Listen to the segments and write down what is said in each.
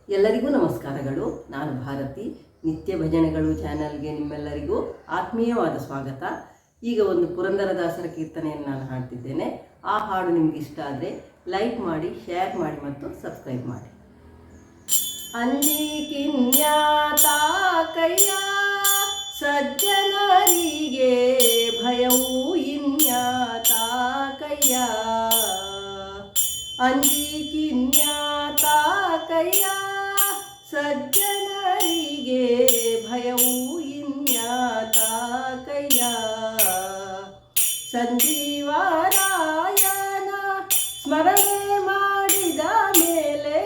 ಎಲ್ಲರಿಗೂ ನಮಸ್ಕಾರಗಳು. ನಾನು ಭಾರತಿ. ನಿತ್ಯ ಭಜನೆಗಳು ಚಾನಲ್ಗೆ ನಿಮ್ಮೆಲ್ಲರಿಗೂ ಆತ್ಮೀಯವಾದ ಸ್ವಾಗತ. ಈಗ ಒಂದು ಪುರಂದರದಾಸರ ಕೀರ್ತನೆಯನ್ನು ನಾನು ಹಾಡ್ತಿದ್ದೇನೆ. ಆ ಹಾಡು ನಿಮ್ಗೆ ಇಷ್ಟ ಆದರೆ ಲೈಕ್ ಮಾಡಿ, ಶೇರ್ ಮಾಡಿ ಮತ್ತು ಸಬ್ಸ್ಕ್ರೈಬ್ ಮಾಡಿ. ಅಂಜಿಕಿನ್ಯಾತ ಕೈಯ ಸಜ್ಜನರಿಗೆ ಭಯವು ಇನ್ಯಾತ ಕೈಯ. ಅಂಜಿಕಿನ್ಯಾತ ಕೈಯ ಸಜ್ಜನರಿಗೆ ಭಯವು ಇನ್ಯಾತ ಕೈಯ. ಸಂಜೀವರಾಯನ ಸ್ಮರಣೆ ಮಾಡಿದ ಮೇಲೆ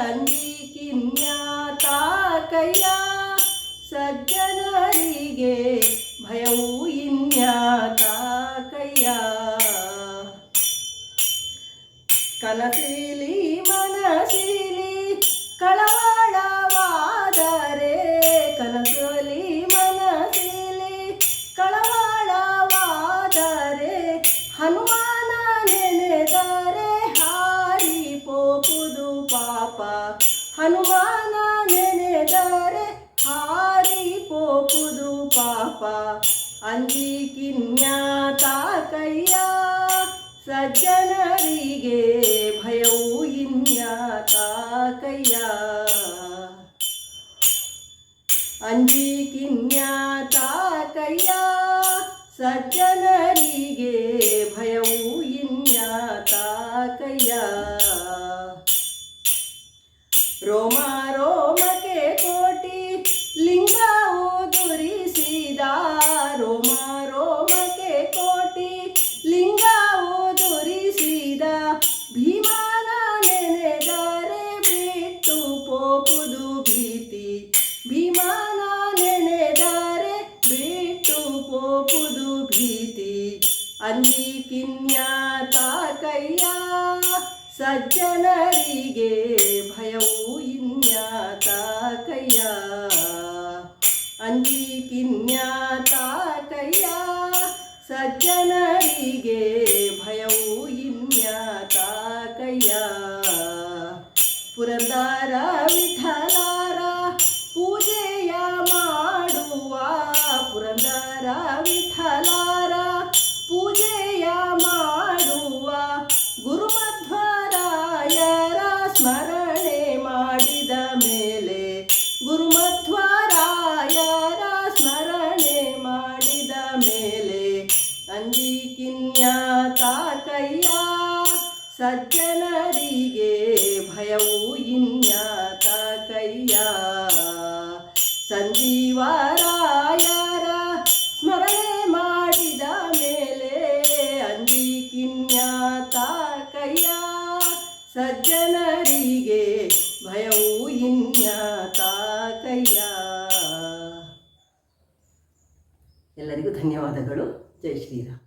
ಅಂಜಿಕಿನ್ಯಾತ ಕೈಯ ಸಜ್ಜನರಿಗೆ ಭಯವು ಇನ್ಯಾತ ಕೈಯ. ಕನಸಿಲಿ ಮನಸಿಲಿ ಕಳವಳವಾದರೆ, ಕನಸಲಿ ಮನಸಿಲಿ ಕಳವಳವಾದರೆ, ಹನುಮಾನ ನೆನೆದರೆ ಹಾರಿ ಪೋಪುದು ಪಾಪ. ಹನುಮಾನ ನೆನೆದರೆ ಹಾರಿ ಪೋಪುದು ಪಾಪ. ಅಂಜಿಕಿನ್ಯಾತ ಕೈಯ ಸಜ್ಜನರಿಗೆ ಭಯವು ಇನ್ಯಾತ ಕೈಯ. ಅಂಜಿಕಿನ್ಯಾತ ಕೈಯ ಸಜ್ಜನರಿಗೆ ಭಯವು ಇನ್ಯಾತ ಕೈಯ. ರೋಮ ರೋಮಕ್ಕೆ ಕೋಟಿ ಲಿಂಗವು ದುರಿಸಿದ, ರೋಮ ರೋಮಕ್ಕೆ ಕೋಟಿ ಲಿಂಗವು ದುರಿಸಿದ, ಭೀಮನ ನೆನೆದರೆ ಬಿಟ್ಟು ಪೋಪುದು ಭೀತಿ. ಭೀಮನ ನೆನೆದರೆ ಬಿಟ್ಟು ಪೋಪುದು ಭೀತಿ. ಅಂಜಿಕಿನ್ಯಾತ ಕೈಯ ಸಜ್ಜನರಿಗೆ ಭಯವು ಇನ್ಯಾತ ಕೈಯ. ಅಂಜಿಕಿನ್ಯಾತ ಕೈಯ ಸಜ್ಜನರಿಗೆ ಭಯವು ಇನ್ಯಾತ ಕೈಯ. ಪುರಂದರ ವಿಠಲಾರ ಪೂಜೆಯ ಮಾಡುವ, ಪುರಂದರ ವಿಠಲಾರ ಪೂಜೆಯ ಮಾಡುವ, ಗುರುಮಧ್ವರಾಯರ ಸ್ಮರಣೆ ಮಾಡಿದ ಮೇಲೆ, ಗುರುಮಧ್ವರಾಯರ ಸ್ಮರಣೆ ಮಾಡಿದ ಮೇಲೆ ಅಂಜಿಕಿನ್ಯಾತ ಕೈಯ ಸಜ್ಜನರಿಗೆ ಭಯವು ಇನ್ಯಾತ ಕೈಯ. ಸಂಜೀವರಾಯರ ಸ್ಮರಣೆ ಮಾಡಿದ ಮೇಲೆ ಅಂಜಿಕಿನ್ಯಾತ ಕೈಯ ಸಜ್ಜನರಿಗೆ ಭಯವು ಇನ್ಯಾತ ಕೈಯ. ಎಲ್ಲರಿಗೂ ಧನ್ಯವಾದಗಳು. ಜೈ ಶ್ರೀರಾಮ್.